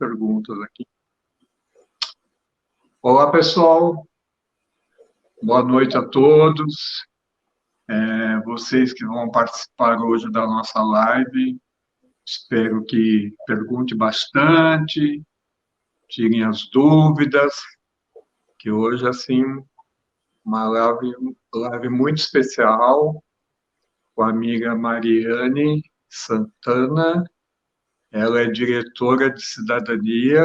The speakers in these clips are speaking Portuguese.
perguntas aqui. Olá, pessoal. Boa noite a todos. Vocês que vão participar hoje da nossa live, espero que perguntem bastante, tirem as dúvidas, que hoje, assim, uma live muito especial com a amiga Mariane Santana. Ela é diretora de Cidadania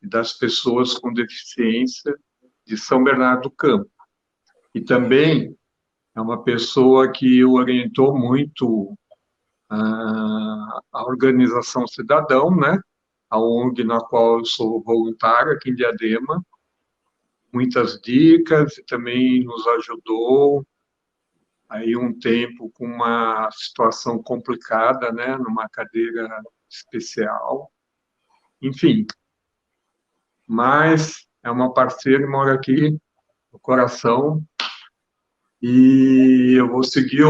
e das Pessoas com Deficiência de São Bernardo do Campo. E também é uma pessoa que orientou muito a Organização Cidadão, né? A ONG na qual eu sou voluntário aqui em Diadema. Muitas dicas e também nos ajudou aí um tempo com uma situação complicada, né? Numa cadeira especial. Enfim, mas é uma parceira e mora aqui no coração, e eu vou seguir a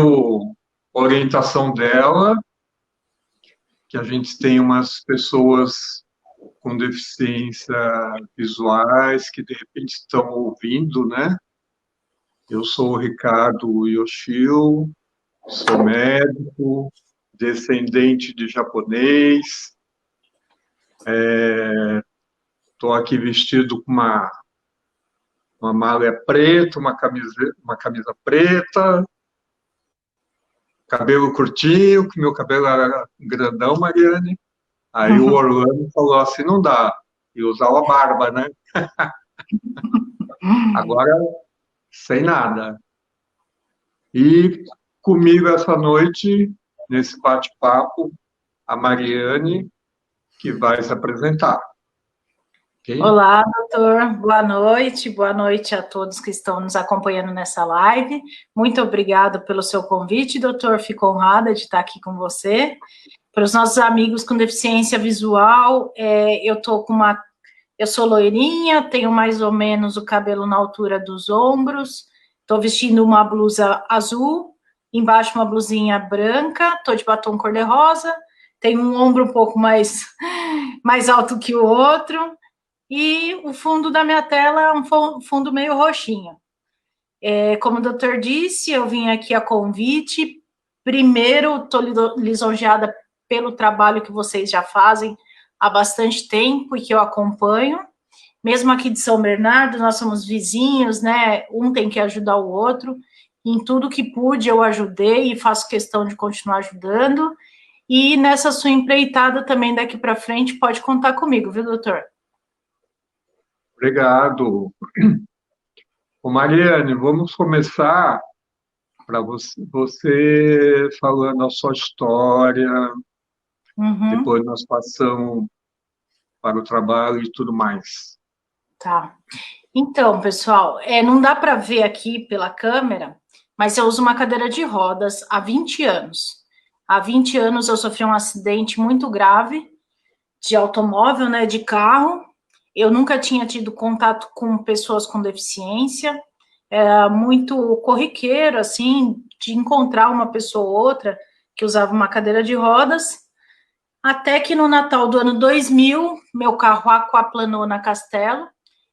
orientação dela, que a gente tem umas pessoas com deficiência visuais que de repente estão ouvindo, né? Eu sou o Ricardo Yoshio, sou médico, descendente de japonês, estou aqui vestido com uma malha preta, uma camisa preta, cabelo curtinho, que meu cabelo era grandão, Mariane. Aí o Orlando falou assim, não dá, e usava barba, né? Agora, sem nada. E comigo essa noite, nesse bate-papo, a Mariane, que vai se apresentar. Okay? Olá, doutor, boa noite a todos que estão nos acompanhando nessa live. Muito obrigado pelo seu convite, doutor, fico honrada de estar aqui com você. Para os nossos amigos com deficiência visual, eu sou loirinha, tenho mais ou menos o cabelo na altura dos ombros, estou vestindo uma blusa azul, embaixo uma blusinha branca, estou de batom cor-de-rosa, tenho um ombro um pouco mais alto que o outro, e o fundo da minha tela é um fundo meio roxinho. Como o doutor disse, eu vim aqui a convite. Primeiro, estou lisonjeada pelo trabalho que vocês já fazem há bastante tempo e que eu acompanho. Mesmo aqui de São Bernardo, nós somos vizinhos, né? Um tem que ajudar o outro. Em tudo que pude, eu ajudei e faço questão de continuar ajudando. E nessa sua empreitada também daqui para frente, pode contar comigo, viu, doutor? Obrigado. Ô, Mariane, vamos começar para você falando a sua história, depois nós passamos para o trabalho e tudo mais. Tá. Então, pessoal, não dá para ver aqui pela câmera, mas eu uso uma cadeira de rodas há 20 anos. Há 20 anos eu sofri um acidente muito grave de automóvel, né, de carro. Eu nunca tinha tido contato com pessoas com deficiência. Era muito corriqueiro, assim, de encontrar uma pessoa ou outra que usava uma cadeira de rodas. Até que no Natal do ano 2000, meu carro aquaplanou na Castelo.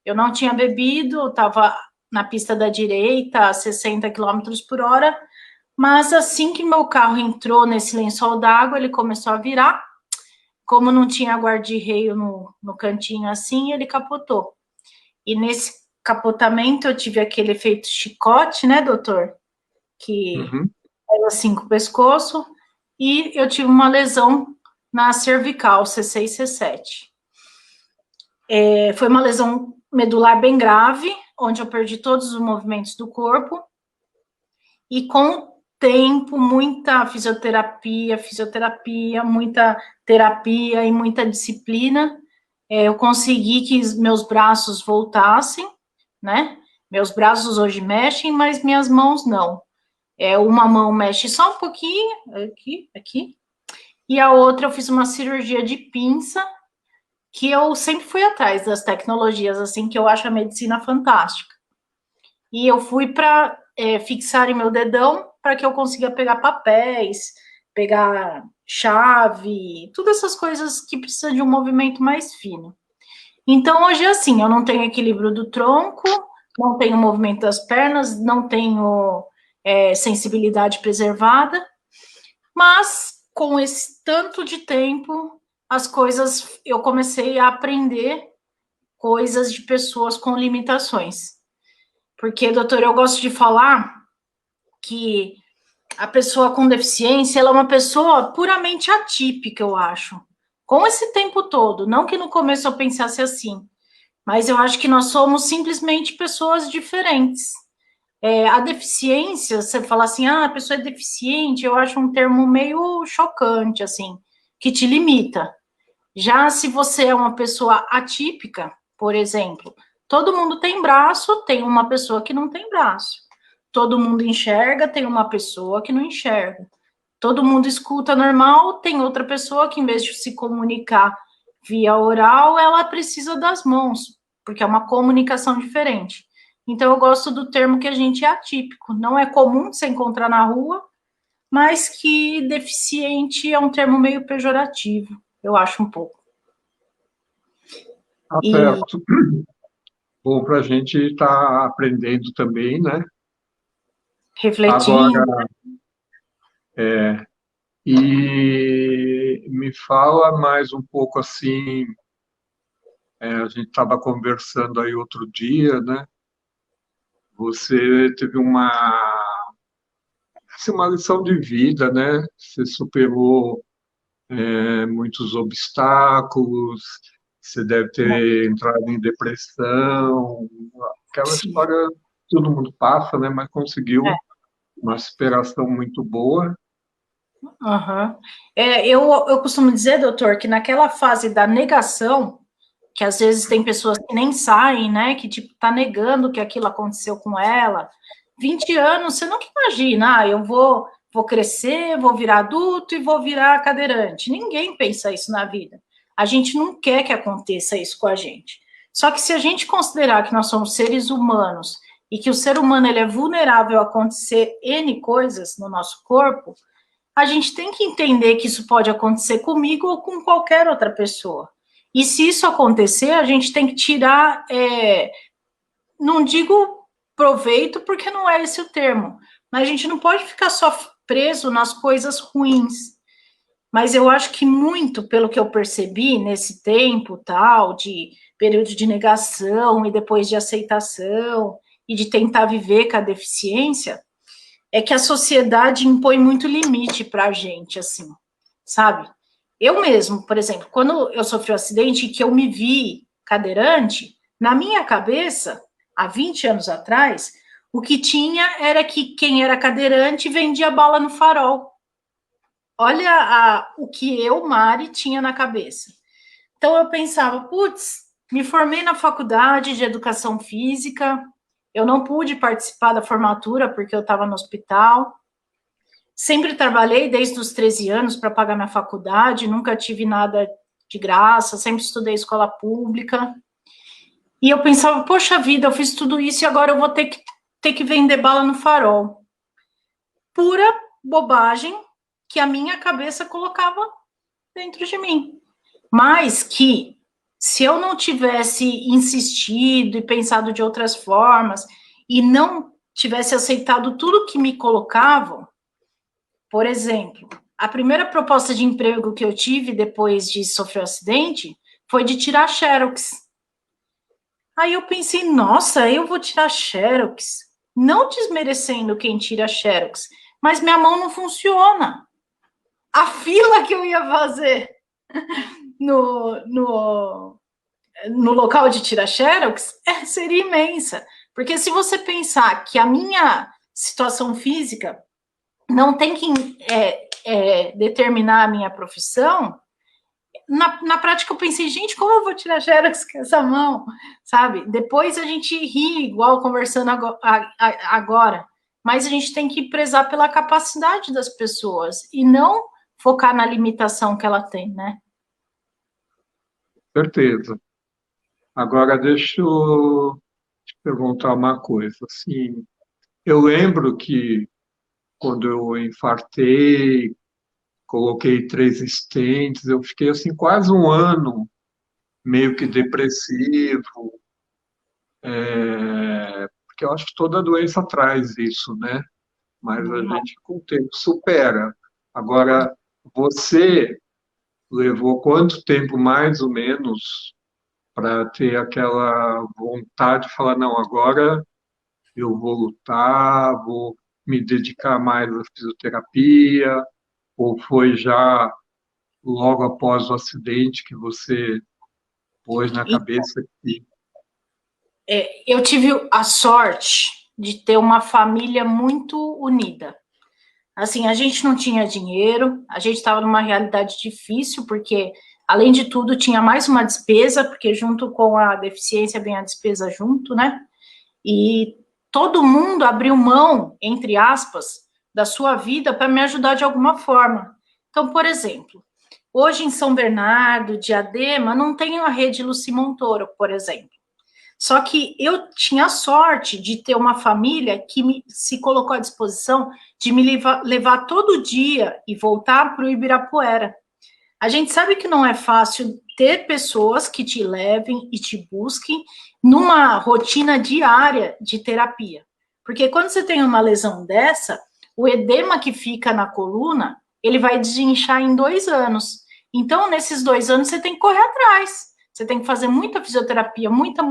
Eu não tinha bebido, eu estava na pista da direita a 60 km por hora, mas assim que meu carro entrou nesse lençol d'água, ele começou a virar. Como não tinha guarda-reio no cantinho assim, ele capotou. E nesse capotamento eu tive aquele efeito chicote, né, doutor? Que é assim com o pescoço, e eu tive uma lesão na cervical, C6, C7. Foi uma lesão medular bem grave, onde eu perdi todos os movimentos do corpo, e com o tempo, muita fisioterapia, muita terapia e muita disciplina, eu consegui que os meus braços voltassem, né? Meus braços hoje mexem, mas minhas mãos não. Uma mão mexe só um pouquinho, aqui, e a outra eu fiz uma cirurgia de pinça, que eu sempre fui atrás das tecnologias, assim, que eu acho a medicina fantástica. E eu fui para fixar em meu dedão para que eu consiga pegar papéis, pegar chave, todas essas coisas que precisam de um movimento mais fino. Então, hoje é assim, eu não tenho equilíbrio do tronco, não tenho movimento das pernas, não tenho sensibilidade preservada, mas com esse tanto de tempo, as coisas, eu comecei a aprender coisas de pessoas com limitações. Porque, doutor, eu gosto de falar que a pessoa com deficiência, ela é uma pessoa puramente atípica, eu acho. Com esse tempo todo, não que no começo eu pensasse assim, mas eu acho que nós somos simplesmente pessoas diferentes. A deficiência, você fala assim, a pessoa é deficiente, eu acho um termo meio chocante, assim, que te limita. Já se você é uma pessoa atípica, por exemplo, todo mundo tem braço, tem uma pessoa que não tem braço. Todo mundo enxerga, tem uma pessoa que não enxerga. Todo mundo escuta normal, tem outra pessoa que, em vez de se comunicar via oral, ela precisa das mãos, porque é uma comunicação diferente. Então, eu gosto do termo que a gente é atípico. Não é comum você encontrar na rua, mas que deficiente é um termo meio pejorativo, eu acho um pouco. Tá E certo. Bom, para a gente estar aprendendo também, né? Agora, refletindo, e me fala mais um pouco assim, a gente estava conversando aí outro dia, né? Você teve assim, uma lição de vida, né? Você superou muitos obstáculos, você deve ter entrado em depressão, aquela sim. história que todo mundo passa, né? Mas É, conseguiu uma superação muito boa. uhum. Eu costumo dizer, doutor, que naquela fase da negação, que às vezes tem pessoas que nem saem, né, que tipo, tá negando que aquilo aconteceu com ela. 20 anos, você nunca imagina, eu vou crescer, vou virar adulto e vou virar cadeirante. Ninguém pensa isso na vida. A gente não quer que aconteça isso com a gente. Só que se a gente considerar que nós somos seres humanos e que o ser humano ele é vulnerável a acontecer N coisas no nosso corpo, a gente tem que entender que isso pode acontecer comigo ou com qualquer outra pessoa. E se isso acontecer, a gente tem que tirar, não digo proveito, porque não é esse o termo, mas a gente não pode ficar só preso nas coisas ruins. Mas eu acho que muito, pelo que eu percebi nesse tempo tal, de período de negação e depois de aceitação e de tentar viver com a deficiência, é que a sociedade impõe muito limite para a gente, assim, sabe? Eu mesmo, por exemplo, quando eu sofri um acidente e que eu me vi cadeirante, na minha cabeça, há 20 anos atrás, o que tinha era que quem era cadeirante vendia bala no farol. Olha o que eu, Mari, tinha na cabeça. Então eu pensava, putz, me formei na faculdade de educação física, eu não pude participar da formatura porque eu estava no hospital. Sempre trabalhei desde os 13 anos para pagar minha faculdade, nunca tive nada de graça, sempre estudei escola pública. E eu pensava, poxa vida, eu fiz tudo isso e agora eu vou ter que vender bala no farol. Pura bobagem que a minha cabeça colocava dentro de mim. Mas que, se eu não tivesse insistido e pensado de outras formas, e não tivesse aceitado tudo que me colocavam, por exemplo, a primeira proposta de emprego que eu tive depois de sofrer o um acidente foi de tirar xerox. Aí eu pensei, nossa, eu vou tirar xerox. Não desmerecendo quem tira xerox, mas minha mão não funciona. A fila que eu ia fazer no, no, no local de tirar xerox seria imensa. Porque se você pensar que a minha situação física não tem que determinar a minha profissão, na prática eu pensei, gente, como eu vou tirar xerox com essa mão, sabe? Depois a gente ri, igual conversando agora, mas a gente tem que prezar pela capacidade das pessoas e não focar na limitação que ela tem, né? Certeza. Agora, deixa eu te perguntar uma coisa. Assim, eu lembro que quando eu infartei, coloquei 3 stents, eu fiquei assim quase um ano meio que depressivo, porque eu acho que toda doença traz isso, né? Mas a Normal. gente com o tempo supera. Agora, você levou quanto tempo mais ou menos para ter aquela vontade de falar, não, agora eu vou lutar, vou me dedicar mais à fisioterapia, ou foi já logo após o acidente que você pôs na cabeça que Eu tive a sorte de ter uma família muito unida. Assim, a gente não tinha dinheiro, a gente estava numa realidade difícil, porque, além de tudo, tinha mais uma despesa, porque junto com a deficiência vem a despesa junto, né? E todo mundo abriu mão, entre aspas, da sua vida para me ajudar de alguma forma. Então, por exemplo, hoje em São Bernardo, Diadema, não tem a rede Luci Montoro, por exemplo. Só que eu tinha a sorte de ter uma família que se colocou à disposição de me levar todo dia e voltar para o Ibirapuera. A gente sabe que não é fácil ter pessoas que te levem e te busquem numa rotina diária de terapia. Porque quando você tem uma lesão dessa, o edema que fica na coluna, ele vai desinchar em 2 anos. Então, nesses 2 anos, você tem que correr atrás. Você tem que fazer muita fisioterapia, muita.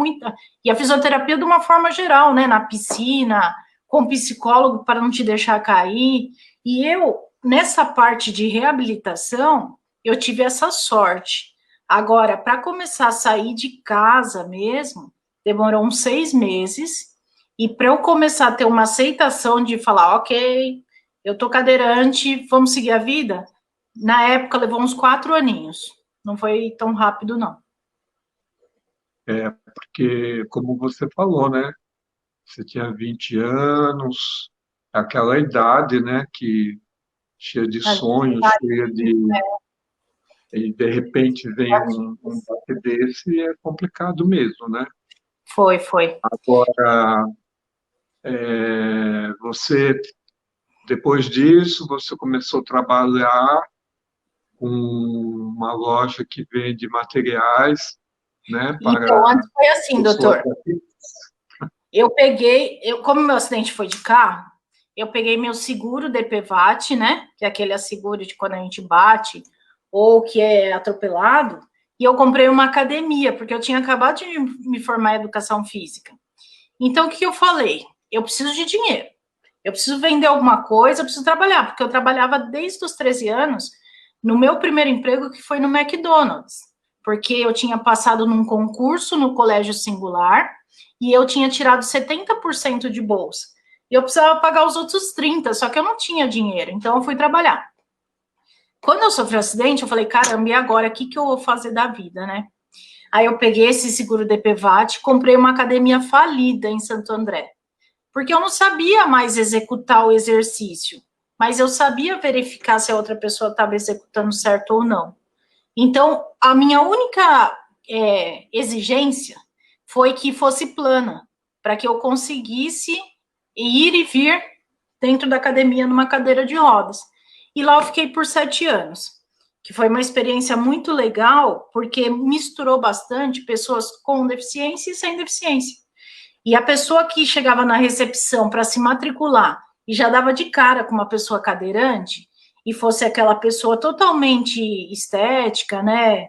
E a fisioterapia de uma forma geral, né? Na piscina, com psicólogo para não te deixar cair. E eu, nessa parte de reabilitação, eu tive essa sorte. Agora, para começar a sair de casa mesmo, demorou uns 6 meses. E para eu começar a ter uma aceitação de falar, ok, eu tô cadeirante, vamos seguir a vida, na época levou uns 4 aninhos. Não foi tão rápido, não. porque, como você falou, né? Você tinha 20 anos, aquela idade, né? Que cheia de sonhos, cheia de. E de repente vem um baque desse, é complicado mesmo, né? Foi. Agora, você, depois disso, você começou a trabalhar com uma loja que vende materiais, né, Então, para antes foi assim, pessoas doutor. aqui. Como meu acidente foi de carro, eu peguei meu seguro DPVAT, né? Que é aquele seguro de quando a gente bate ou que é atropelado, e eu comprei uma academia, porque eu tinha acabado de me formar em educação física. Então, o que eu falei? Eu preciso de dinheiro. Eu preciso vender alguma coisa, eu preciso trabalhar, porque eu trabalhava desde os 13 anos no meu primeiro emprego, que foi no McDonald's, porque eu tinha passado num concurso no colégio singular e eu tinha tirado 70% de bolsa. E eu precisava pagar os outros 30%, só que eu não tinha dinheiro, então eu fui trabalhar. Quando eu sofri um acidente, eu falei, caramba, e agora? O que eu vou fazer da vida, né? Aí eu peguei esse seguro DPVAT, comprei uma academia falida em Santo André, porque eu não sabia mais executar o exercício, mas eu sabia verificar se a outra pessoa estava executando certo ou não. Então, a minha única exigência foi que fosse plana, para que eu conseguisse ir e vir dentro da academia numa cadeira de rodas. E lá eu fiquei por 7 anos, que foi uma experiência muito legal, porque misturou bastante pessoas com deficiência e sem deficiência. E a pessoa que chegava na recepção para se matricular e já dava de cara com uma pessoa cadeirante, e fosse aquela pessoa totalmente estética, né,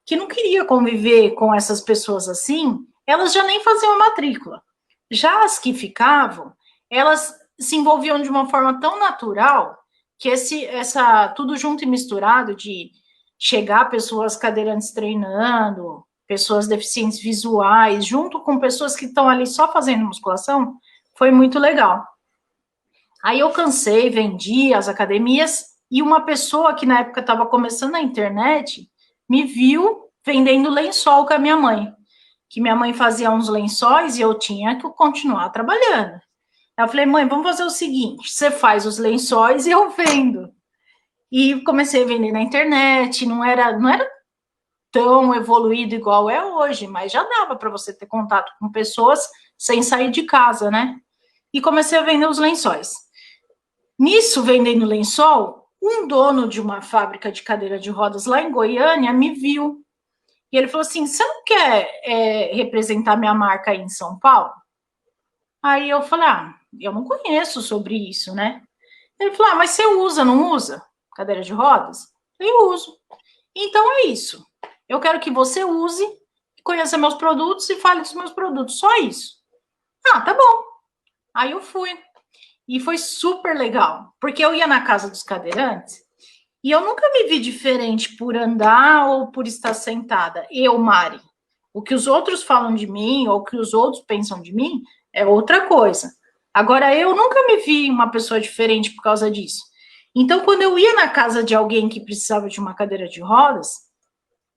que não queria conviver com essas pessoas assim, elas já nem faziam a matrícula. Já as que ficavam, elas se envolviam de uma forma tão natural que tudo junto e misturado de chegar pessoas cadeirantes treinando, pessoas deficientes visuais, junto com pessoas que estão ali só fazendo musculação, foi muito legal. Aí eu cansei, vendi as academias, e uma pessoa que na época estava começando a internet me viu vendendo lençol com a minha mãe, que minha mãe fazia uns lençóis e eu tinha que continuar trabalhando. Eu falei, mãe, vamos fazer o seguinte, você faz os lençóis e eu vendo. E comecei a vender na internet, não era tão evoluído igual é hoje, mas já dava para você ter contato com pessoas sem sair de casa, né? E comecei a vender os lençóis. Nisso, vendendo lençol, Um dono de uma fábrica de cadeira de rodas lá em Goiânia me viu. E ele falou assim, você não quer representar minha marca aí em São Paulo? Aí eu falei, eu não conheço sobre isso, né? Ele falou, mas você usa, não usa? Cadeira de rodas? Eu uso. Então é isso. Eu quero que você use, conheça meus produtos e fale dos meus produtos. Só isso. Tá bom. Aí eu fui. E foi super legal. Porque eu ia na casa dos cadeirantes e eu nunca me vi diferente por andar ou por estar sentada. Eu, Mari. O que os outros falam de mim ou o que os outros pensam de mim é outra coisa. Agora, eu nunca me vi uma pessoa diferente por causa disso. Então, quando eu ia na casa de alguém que precisava de uma cadeira de rodas,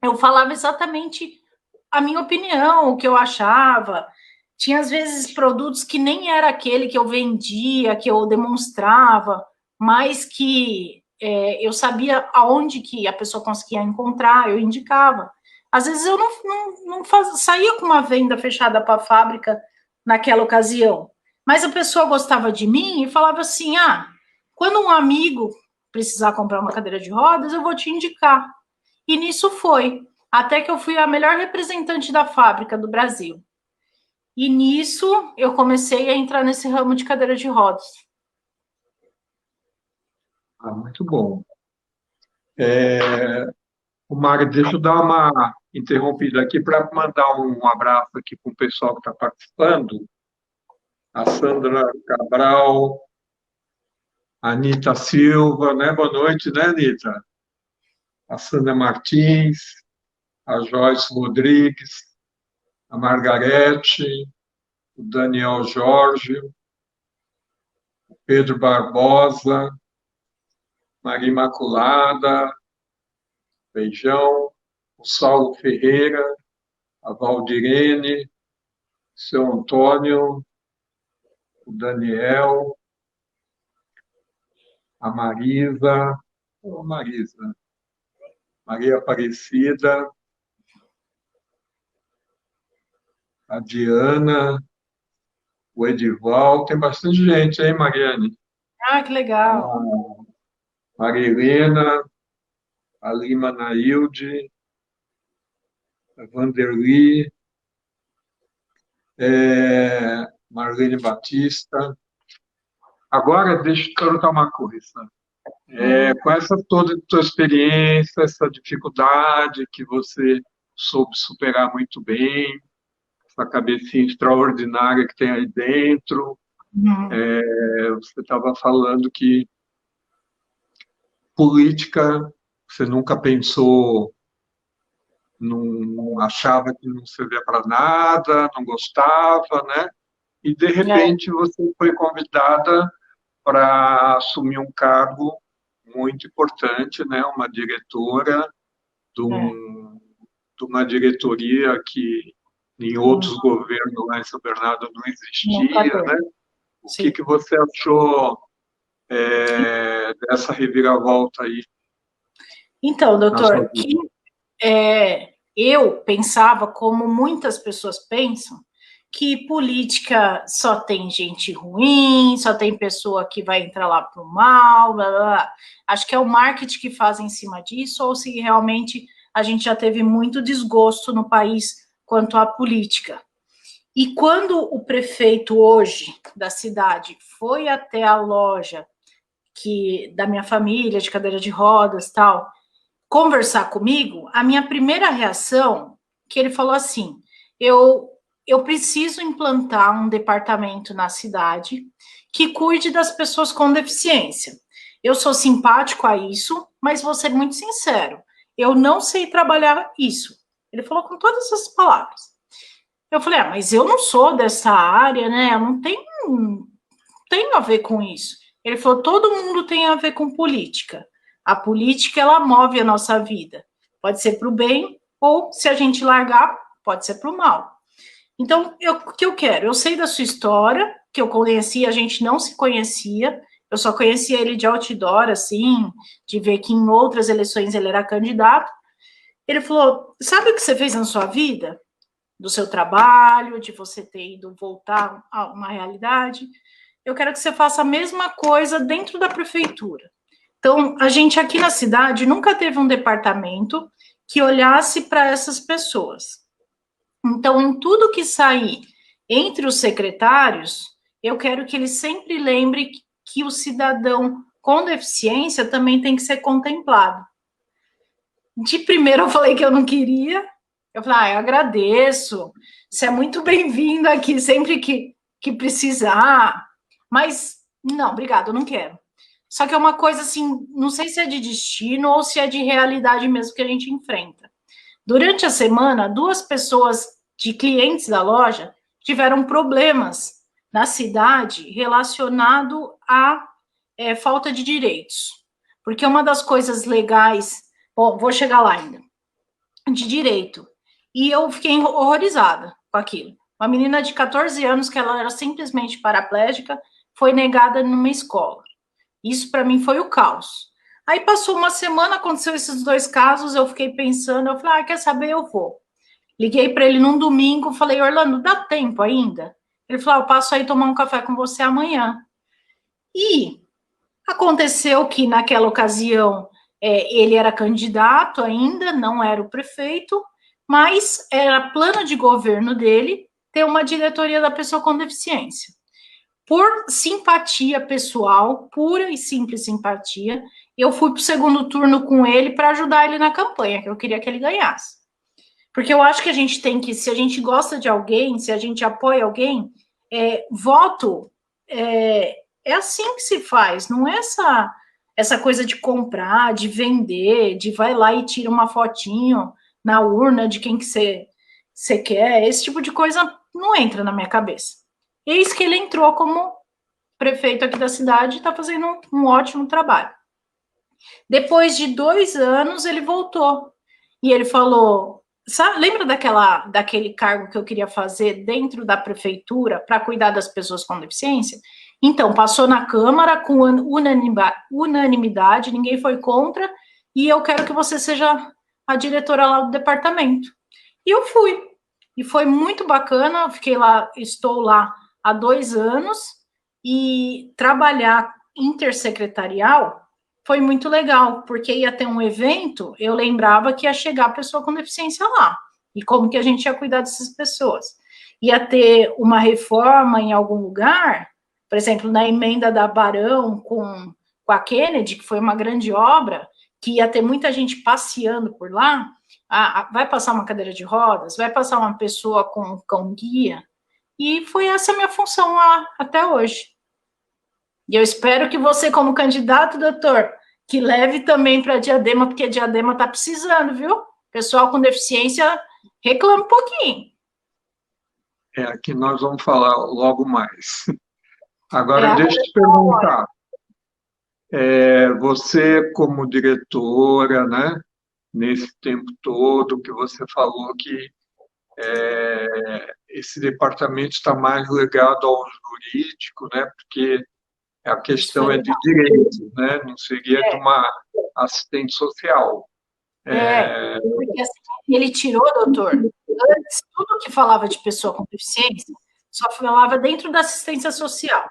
eu falava exatamente a minha opinião, o que eu achava. Tinha, às vezes, produtos que nem era aquele que eu vendia, que eu demonstrava, mas que eu sabia aonde que a pessoa conseguia encontrar, eu indicava. Às vezes eu não saía com uma venda fechada para a fábrica naquela ocasião, mas a pessoa gostava de mim e falava assim, quando um amigo precisar comprar uma cadeira de rodas, eu vou te indicar. E nisso foi, até que eu fui a melhor representante da fábrica do Brasil. E nisso eu comecei a entrar nesse ramo de cadeira de rodas. Muito bom. Mari, deixa eu dar uma interrompida aqui para mandar um abraço aqui para o pessoal que está participando. A Sandra Cabral, a Anitta Silva, né? Boa noite, né, Anitta? A Sandra Martins, a Joyce Rodrigues, a Margarete, o Daniel Jorge, o Pedro Barbosa, Maria Imaculada, Beijão, o Saulo Ferreira, a Valdirene, o seu Antônio, o Daniel, a Marisa, Maria Aparecida, a Diana, o Edival, tem bastante gente, hein, Mariane? Que legal. Maria Helena, a Lima Nailde, a Vanderly, Marlene Batista. Agora, deixa eu te perguntar uma coisa. Com essa toda a tua experiência, essa dificuldade que você soube superar muito bem, essa cabecinha extraordinária que tem aí dentro, você estava falando que política você nunca pensou, não achava que não servia para nada, não gostava, né? E de repente você foi convidada para assumir um cargo muito importante, né? Uma diretora de uma diretoria que em outros governos lá em São Bernardo não existia, né? O que você achou dessa reviravolta aí? Então, doutor, eu pensava, como muitas pessoas pensam, que política só tem gente ruim, só tem pessoa que vai entrar lá para o mal, blá, blá, blá. Acho que é o marketing que faz em cima disso, ou se realmente a gente já teve muito desgosto no país quanto à política. E quando o prefeito hoje da cidade foi até a loja da minha família, de cadeira de rodas, tal, conversar comigo, a minha primeira reação, que ele falou assim, eu preciso implantar um departamento na cidade que cuide das pessoas com deficiência. Eu sou simpático a isso, mas vou ser muito sincero, eu não sei trabalhar isso. Ele falou com todas essas palavras. Eu falei, mas eu não sou dessa área, né? Eu não tenho a ver com isso. Ele falou, todo mundo tem a ver com política. A política, ela move a nossa vida. Pode ser para o bem, ou, se a gente largar, pode ser para o mal. Então, o que eu quero? Eu sei da sua história, que eu conheci, a gente não se conhecia, eu só conhecia ele de outdoor, assim, de ver que em outras eleições ele era candidato. Ele falou, sabe o que você fez na sua vida? Do seu trabalho, de você ter ido voltar a uma realidade. Eu quero que você faça a mesma coisa dentro da prefeitura. Então, a gente aqui na cidade nunca teve um departamento que olhasse para essas pessoas. Então, em tudo que sair entre os secretários, eu quero que ele sempre lembre que o cidadão com deficiência também tem que ser contemplado. De primeiro eu falei que eu não queria, eu falei, eu agradeço, você é muito bem-vindo aqui sempre que precisar, mas não, obrigado, eu não quero. Só que é uma coisa assim, não sei se é de destino ou se é de realidade mesmo que a gente enfrenta. Durante a semana, 2 pessoas de clientes da loja tiveram problemas na cidade relacionado à falta de direitos. Porque uma das coisas legais, bom, vou chegar lá ainda, de direito. E eu fiquei horrorizada com aquilo. Uma menina de 14 anos, que ela era simplesmente paraplégica, foi negada numa escola. Isso para mim foi o caos. Aí passou uma semana, aconteceu esses 2 casos, eu fiquei pensando, eu falei, quer saber, eu vou. Liguei para ele num domingo, falei, Orlando, dá tempo ainda? Ele falou, eu passo aí tomar um café com você amanhã. E aconteceu que naquela ocasião ele era candidato ainda, não era o prefeito, mas era plano de governo dele ter uma diretoria da pessoa com deficiência. Por simpatia pessoal, pura e simples simpatia, eu fui para o segundo turno com ele para ajudar ele na campanha, que eu queria que ele ganhasse. Porque eu acho que a gente tem que, se a gente gosta de alguém, se a gente apoia alguém, voto é assim que se faz, não é essa coisa de comprar, de vender, de vai lá e tira uma fotinho na urna de quem que você quer, esse tipo de coisa não entra na minha cabeça. Eis que ele entrou como prefeito aqui da cidade e está fazendo um ótimo trabalho. Depois de 2 anos, ele voltou. E ele falou, sabe, lembra daquele cargo que eu queria fazer dentro da prefeitura para cuidar das pessoas com deficiência? Então, passou na Câmara com unanimidade, ninguém foi contra, e eu quero que você seja a diretora lá do departamento. E eu fui. E foi muito bacana, estou lá há 2 anos, e trabalhar intersecretarial foi muito legal, porque ia ter um evento, eu lembrava que ia chegar a pessoa com deficiência lá, e como que a gente ia cuidar dessas pessoas. Ia ter uma reforma em algum lugar, por exemplo, na emenda da Barão com a Kennedy, que foi uma grande obra, que ia ter muita gente passeando por lá, vai passar uma cadeira de rodas, vai passar uma pessoa com cão guia, e foi essa a minha função lá até hoje. E eu espero que você, como candidato, doutor, que leve também para Diadema, porque Diadema está precisando, viu? Pessoal com deficiência reclama um pouquinho. Aqui nós vamos falar logo mais. Agora, deixa eu te perguntar. Você, como diretora, né, nesse tempo todo que você falou que esse departamento está mais ligado ao jurídico, né, porque a questão é de direito, né, não seria de uma assistente social. Porque assim, ele tirou, doutor, antes, tudo que falava de pessoa com deficiência só falava dentro da assistência social.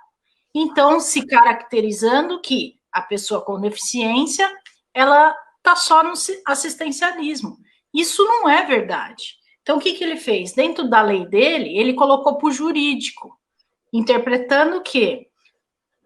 Então, se caracterizando que a pessoa com deficiência, ela está só no assistencialismo. Isso não é verdade. Então, o que ele fez? Dentro da lei dele, ele colocou para o jurídico, interpretando que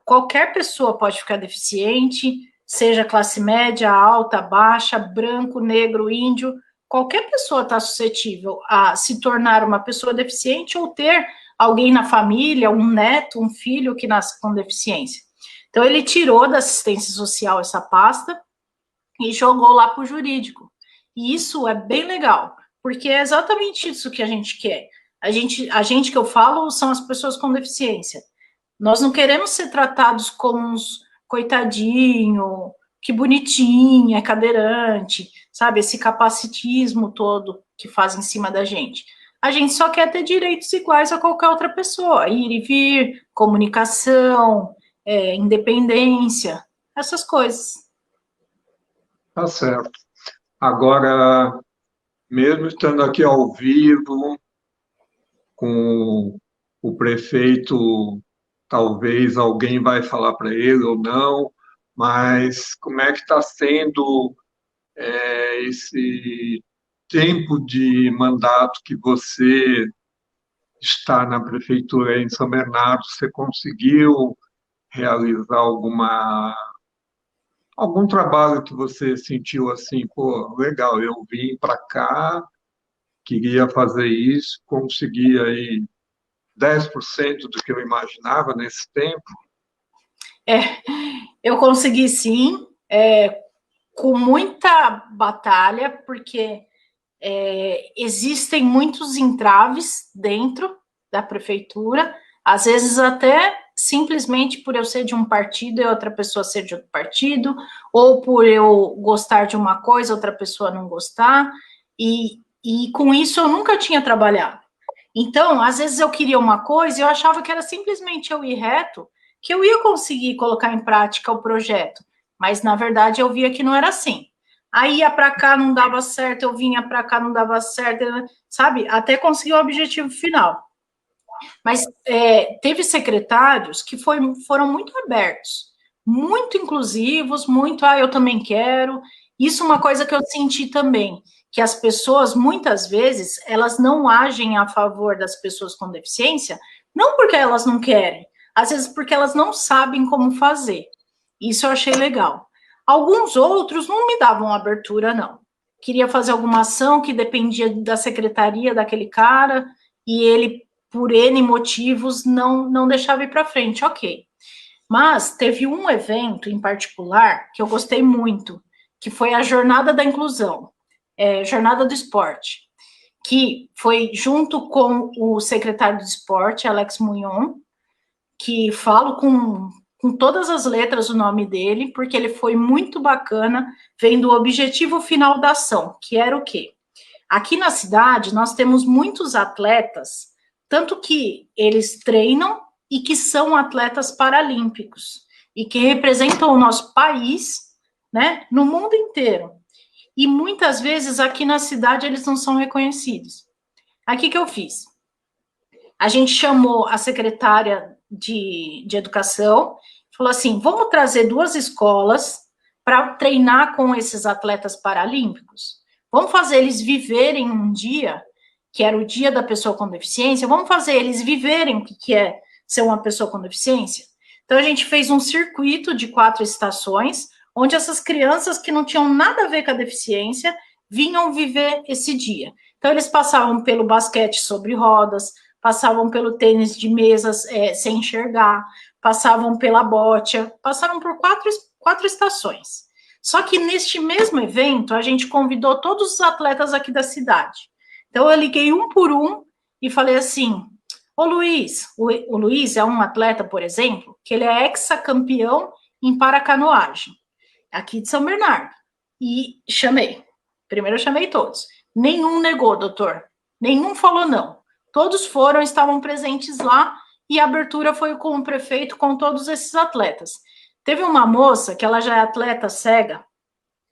qualquer pessoa pode ficar deficiente, seja classe média, alta, baixa, branco, negro, índio, qualquer pessoa está suscetível a se tornar uma pessoa deficiente ou ter alguém na família, um neto, um filho que nasce com deficiência. Então, ele tirou da assistência social essa pasta e jogou lá para o jurídico. E isso é bem legal, porque é exatamente isso que a gente quer. A gente que eu falo são as pessoas com deficiência. Nós não queremos ser tratados como uns coitadinho, que bonitinho, é cadeirante, sabe? Esse capacitismo todo que faz em cima da gente. A gente só quer ter direitos iguais a qualquer outra pessoa, ir e vir, comunicação, independência, essas coisas. Tá certo. Agora, mesmo estando aqui ao vivo, com o prefeito, talvez alguém vai falar para ele ou não, mas como é que está sendo esse tempo de mandato que você está na prefeitura em São Bernardo? Você conseguiu realizar algum trabalho que você sentiu assim, pô, legal, eu vim para cá, queria fazer isso, consegui aí 10% do que eu imaginava nesse tempo? É, eu consegui sim, com muita batalha, porque existem muitos entraves dentro da prefeitura, às vezes até simplesmente por eu ser de um partido e outra pessoa ser de outro partido, ou por eu gostar de uma coisa, outra pessoa não gostar, e com isso eu nunca tinha trabalhado. Então, às vezes eu queria uma coisa e eu achava que era simplesmente eu ir reto, que eu ia conseguir colocar em prática o projeto, mas na verdade eu via que não era assim. Aí ia para cá, não dava certo, eu vinha para cá, não dava certo, sabe? Até conseguir o objetivo final. Mas teve secretários que foram muito abertos, muito inclusivos, muito, eu também quero. Isso é uma coisa que eu senti também, que as pessoas, muitas vezes, elas não agem a favor das pessoas com deficiência, não porque elas não querem, às vezes porque elas não sabem como fazer. Isso eu achei legal. Alguns outros não me davam abertura, não. Queria fazer alguma ação que dependia da secretaria daquele cara, e ele, por N motivos, não deixava ir para frente, ok. Mas teve um evento em particular que eu gostei muito, que foi a Jornada da Inclusão, Jornada do Esporte, que foi junto com o secretário de Esporte, Alex Munhon, que falo com todas as letras o nome dele, porque ele foi muito bacana, vendo o objetivo final da ação, que era o quê? Aqui na cidade, nós temos muitos atletas, tanto que eles treinam e que são atletas paralímpicos, e que representam o nosso país, né, no mundo inteiro. E muitas vezes aqui na cidade eles não são reconhecidos. Aqui que eu fiz? A gente chamou a secretária de educação, falou assim: vamos trazer 2 escolas para treinar com esses atletas paralímpicos. Vamos fazer eles viverem um dia, que era o dia da pessoa com deficiência, vamos fazer eles viverem o que é ser uma pessoa com deficiência. Então, a gente fez um circuito de 4 estações, onde essas crianças que não tinham nada a ver com a deficiência vinham viver esse dia. Então, eles passavam pelo basquete sobre rodas, passavam pelo tênis de mesas sem enxergar, passavam pela bocha, passaram por 4 estações. Só que neste mesmo evento, a gente convidou todos os atletas aqui da cidade. Então, eu liguei um por um e falei assim: ô Luiz, o Luiz é um atleta, por exemplo, que ele é hexacampeão em paracanoagem, aqui de São Bernardo. E chamei. Primeiro eu chamei todos. Nenhum negou, doutor. Nenhum falou não. Todos foram, estavam presentes lá, e a abertura foi com o prefeito, com todos esses atletas. Teve uma moça que ela já é atleta cega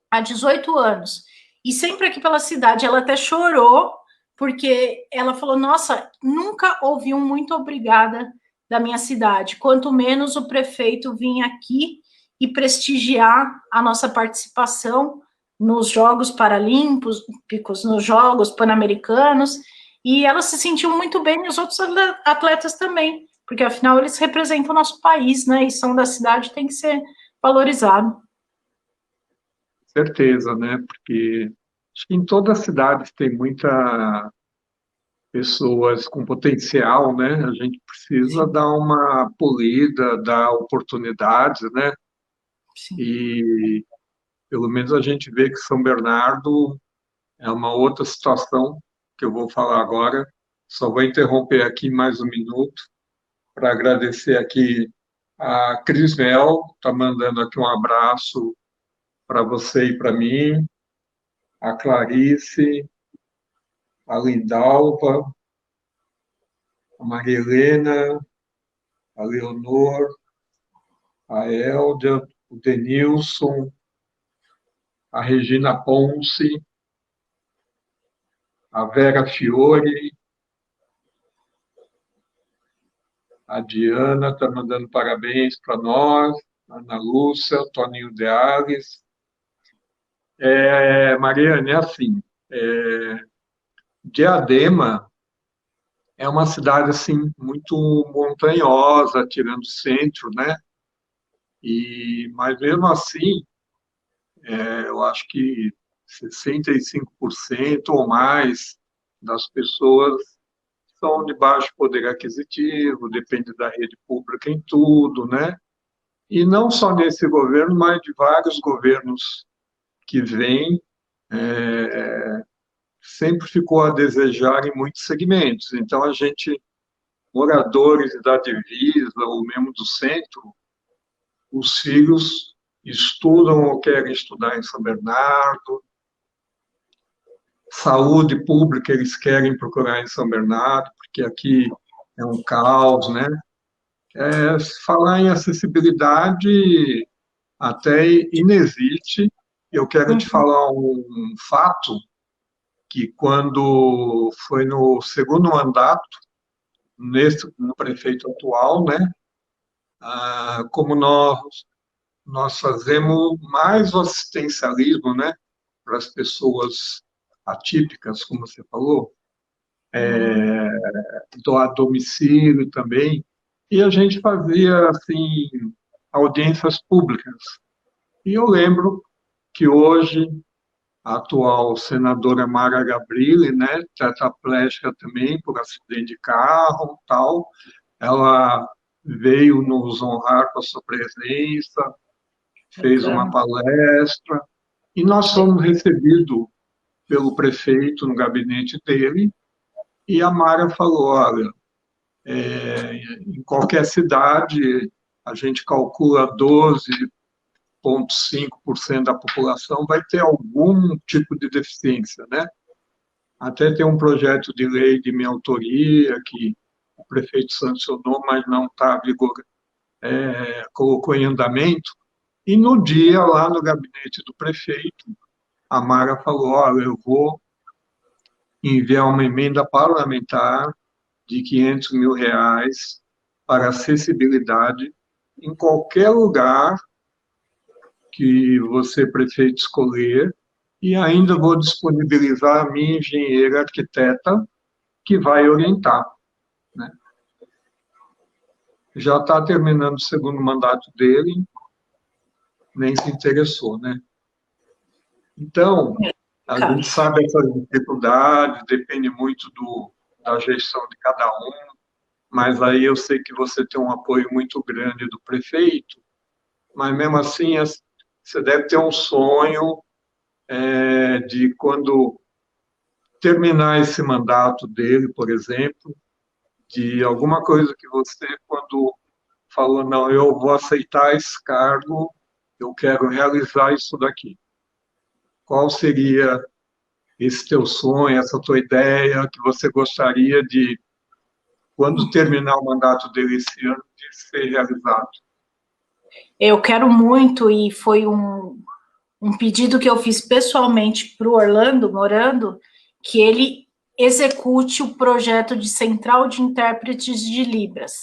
há 18 anos, e sempre aqui pela cidade, ela até chorou, porque ela falou: nossa, nunca ouvi um muito obrigada da minha cidade, quanto menos o prefeito vir aqui e prestigiar a nossa participação nos Jogos Paralímpicos, nos Jogos Pan-Americanos, e ela se sentiu muito bem, e os outros atletas também, porque afinal eles representam o nosso país, né, e são da cidade, tem que ser valorizado. Certeza, né? Porque acho que em toda a cidade tem muitas pessoas com potencial, né? A gente precisa Sim, dar uma polida, dar oportunidades, né? sim. E pelo menos a gente vê que São Bernardo é uma outra situação que eu vou falar agora. Só vou interromper aqui mais um minuto para agradecer aqui a Cris Mel, está mandando aqui um abraço para você e para mim, a Clarice, a Lindalva, a Maria Helena, a Leonor, a Elda, o Denilson, a Regina Ponce, a Vera Fiore, a Diana está mandando parabéns para nós, Ana Lúcia, Toninho de Ares. Mariane, é assim, Diadema é uma cidade assim muito montanhosa, tirando o centro, né? Mas mesmo assim, eu acho que 65% ou mais das pessoas são de baixo poder aquisitivo, depende da rede pública em tudo, né? E não só nesse governo, mas de vários governos que vêm, sempre ficou a desejar em muitos segmentos. Então, a gente, moradores da divisa ou mesmo do centro, os filhos estudam ou querem estudar em São Bernardo, saúde pública eles querem procurar em São Bernardo, porque aqui é um caos, né? Falar em acessibilidade até inexiste. Eu quero te Uhum. falar um fato que quando foi no segundo mandato, no prefeito atual, né? Como nós fazemos mais o assistencialismo, né? Para as pessoas atípicas, como você falou, Hum. doar domicílio também, e a gente fazia, assim, audiências públicas. E eu lembro que hoje a atual senadora Mara Gabrilli, né, tetraplégica também por acidente de carro, tal, ela veio nos honrar com a sua presença, fez uma Bacana. palestra, e nós fomos recebidos pelo prefeito no gabinete dele, e a Mara falou, olha, em qualquer cidade, a gente calcula 12,5% da população vai ter algum tipo de deficiência, né? Até tem um projeto de lei de minha autoria que o prefeito sancionou, mas não está vigor, colocou em andamento. E no dia, lá no gabinete do prefeito, a Mara falou, olha, eu vou enviar uma emenda parlamentar de R$ 500 mil para acessibilidade em qualquer lugar que você, prefeito, escolher, e ainda vou disponibilizar a minha engenheira arquiteta, que vai orientar, né? Já está terminando o segundo mandato dele, nem se interessou, né? Então, a Cara, gente sabe essas dificuldades, depende muito da gestão de cada um, mas aí eu sei que você tem um apoio muito grande do prefeito, mas mesmo assim você deve ter um sonho de quando terminar esse mandato dele, por exemplo, de alguma coisa que você, quando falou, não, eu vou aceitar esse cargo, eu quero realizar isso daqui. Qual seria esse teu sonho, essa tua ideia que você gostaria de, quando terminar o mandato dele esse ano, de ser realizado? eu quero muito, e foi um pedido que eu fiz pessoalmente para o Orlando, morando, que ele execute o projeto de central de intérpretes de Libras.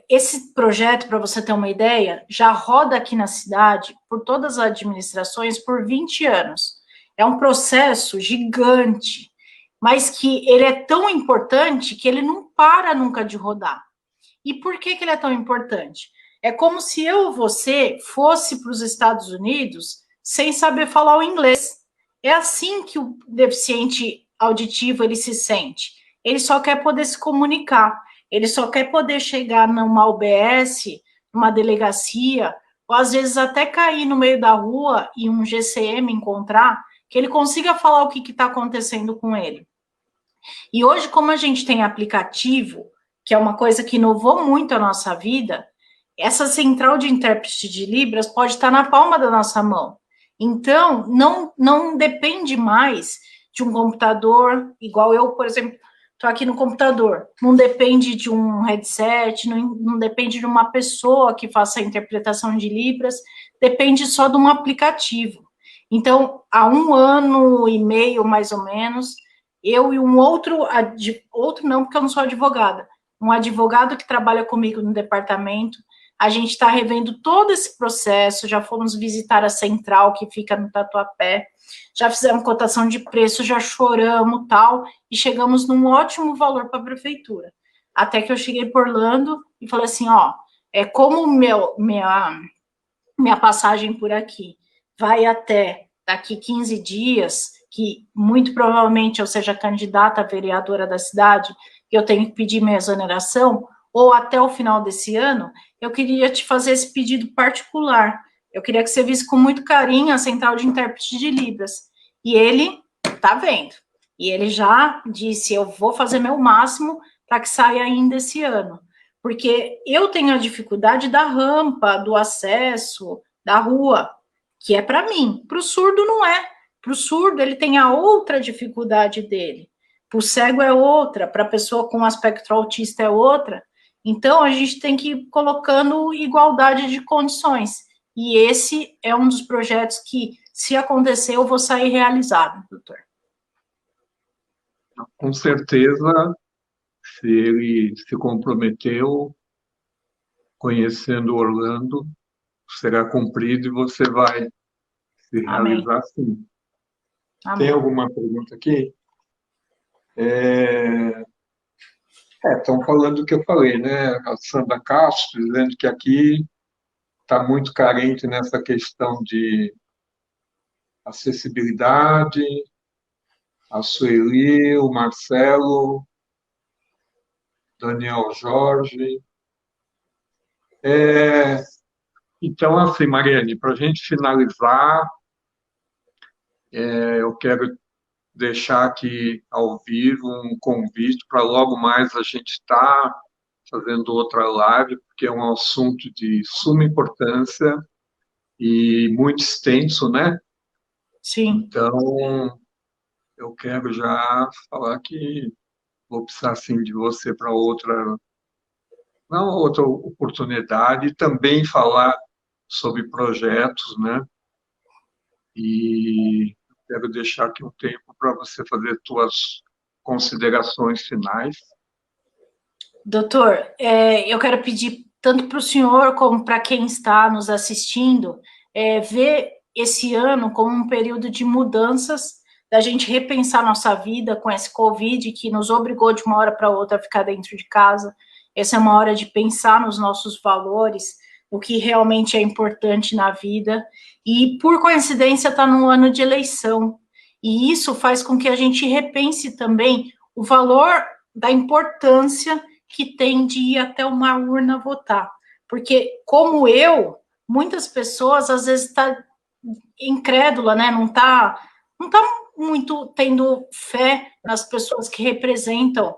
Esse projeto, para você ter uma ideia, já roda aqui na cidade, por todas as administrações, por 20 anos. É um processo gigante, mas que ele é tão importante que ele não para nunca de rodar. E por que ele é tão importante? É como se eu ou você fosse para os Estados Unidos sem saber falar o inglês. É assim que o deficiente auditivo ele se sente. Ele só quer poder se comunicar. Ele só quer poder chegar numa UBS, numa delegacia, ou às vezes até cair no meio da rua e um GCM encontrar, que ele consiga falar o que está acontecendo com ele. E hoje, como a gente tem aplicativo, que é uma coisa que inovou muito a nossa vida, essa central de intérprete de Libras pode estar na palma da nossa mão. Então, não depende mais de um computador, igual eu, por exemplo, estou aqui no computador. Não depende de um headset, não depende de uma pessoa que faça a interpretação de Libras, depende só de um aplicativo. Então, há 1 ano e meio, mais ou menos, eu e um outro não, porque eu não sou advogada, um advogado que trabalha comigo no departamento, a gente está revendo todo esse processo, já fomos visitar a central que fica no Tatuapé, já fizemos cotação de preço, já choramos tal, e chegamos num ótimo valor para a prefeitura. Até que eu cheguei por Orlando e falei assim, ó, como minha passagem por aqui vai até daqui 15 dias, que muito provavelmente eu seja candidata a vereadora da cidade, que eu tenho que pedir minha exoneração, ou até o final desse ano, eu queria te fazer esse pedido particular. Eu queria que você visse com muito carinho a Central de Intérprete de Libras. E ele tá vendo. E ele já disse, eu vou fazer meu máximo para que saia ainda esse ano. Porque eu tenho a dificuldade da rampa, do acesso, da rua, que é para mim. Para o surdo não é. Para o surdo ele tem a outra dificuldade dele. Para o cego é outra, para a pessoa com aspecto autista é outra. Então, a gente tem que ir colocando igualdade de condições. E esse é um dos projetos que, se acontecer, eu vou sair realizado, doutor. Com certeza, se ele se comprometeu, conhecendo Orlando, será cumprido e você vai se Amém. realizar sim. Amém. Tem alguma pergunta aqui? Estão falando o que eu falei, né? A Sandra Castro dizendo que aqui está muito carente nessa questão de acessibilidade, a Sueli, o Marcelo, Daniel Jorge. Então, assim, Mariane, para a gente finalizar, eu quero deixar aqui ao vivo um convite para logo mais a gente estar fazendo outra live, porque é um assunto de suma importância e muito extenso, né? Sim. Então, eu quero já falar que vou precisar, sim, de você para outra, não, outra oportunidade, e também falar sobre projetos, né? E quero deixar aqui um tempo para você fazer suas considerações finais. Doutor, eu quero pedir tanto para o senhor como para quem está nos assistindo, ver esse ano como um período de mudanças, da gente repensar nossa vida com esse Covid que nos obrigou de uma hora para outra a ficar dentro de casa. Essa é uma hora de pensar nos nossos valores, o que realmente é importante na vida. E, por coincidência, está no ano de eleição. E isso faz com que a gente repense também o valor da importância que tem de ir até uma urna votar. Porque, como eu, muitas pessoas, às vezes, estão incrédula, né? Não tá muito tendo fé nas pessoas que representam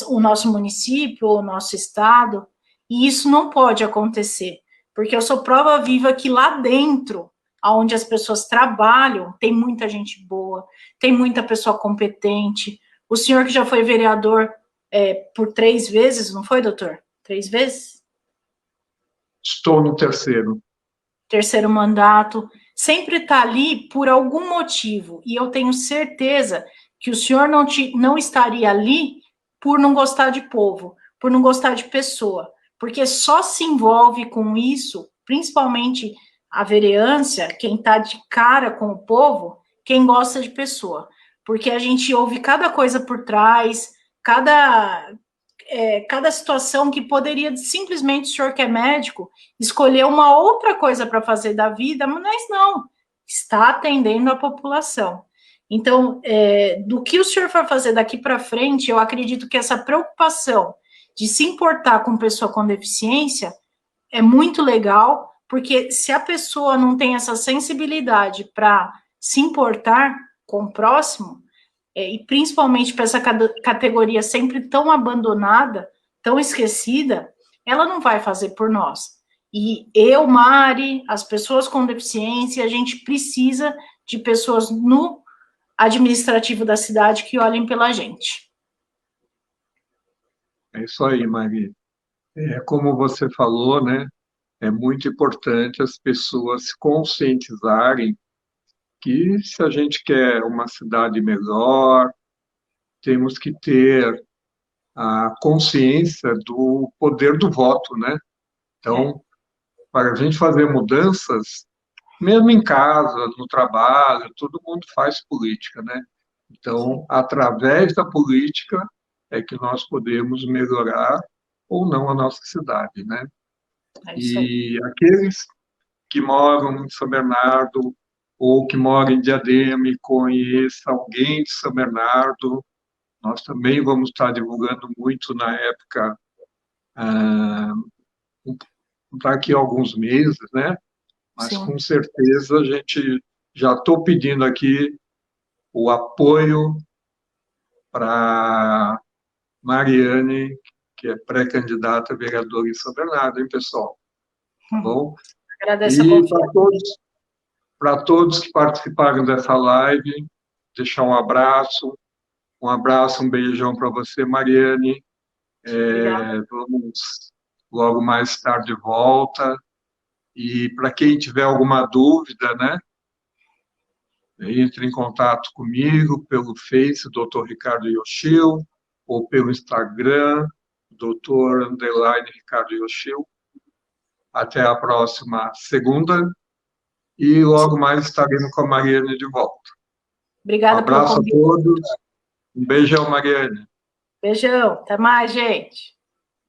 o nosso município, o nosso estado, e isso não pode acontecer, porque eu sou prova viva que lá dentro, onde as pessoas trabalham, tem muita gente boa, tem muita pessoa competente. O senhor que já foi vereador por 3 vezes, não foi, doutor? 3 vezes? Estou no terceiro. Terceiro mandato, sempre está ali por algum motivo, e eu tenho certeza que o senhor não estaria ali por não gostar de povo, por não gostar de pessoa, porque só se envolve com isso, principalmente a vereança, quem está de cara com o povo, quem gosta de pessoa, porque a gente ouve cada coisa por trás, cada situação que poderia simplesmente o senhor que é médico escolher uma outra coisa para fazer da vida, mas não, está atendendo a população. Então, do que o senhor for fazer daqui para frente, eu acredito que essa preocupação de se importar com pessoa com deficiência é muito legal, porque se a pessoa não tem essa sensibilidade para se importar com o próximo, e principalmente para essa categoria sempre tão abandonada, tão esquecida, ela não vai fazer por nós. E eu, Mari, as pessoas com deficiência, a gente precisa de pessoas no administrativo da cidade que olhem pela gente. É isso aí, Maria. Como você falou, né? É muito importante as pessoas se conscientizarem que se a gente quer uma cidade melhor, temos que ter a consciência do poder do voto, né? Então, para a gente fazer mudanças, mesmo em casa, no trabalho, todo mundo faz política, né? Então, através da política é que nós podemos melhorar ou não a nossa cidade, né? É isso aí. E aqueles que moram em São Bernardo ou que moram em Diadema e conheça alguém de São Bernardo, nós também vamos estar divulgando muito na época, daqui a alguns meses, né? Mas Sim. com certeza a gente já estou pedindo aqui o apoio para Mariane, que é pré-candidata a vereadora em São Bernardo, hein, pessoal? Tá bom? Agradeço a E confiança. para todos que participaram dessa live, deixar um abraço, um beijão para você, Mariane. Obrigada. Vamos logo mais tarde de volta. E para quem tiver alguma dúvida, né, entre em contato comigo pelo Face, Dr. Ricardo Yoshio, ou pelo Instagram, Dr. _Ricardo Yoshio. Até a próxima segunda e logo mais estaremos com a Mariane de volta. Um Obrigada pelo abraço a convite. todos, um beijão, Mariane. Beijão. Até mais, gente.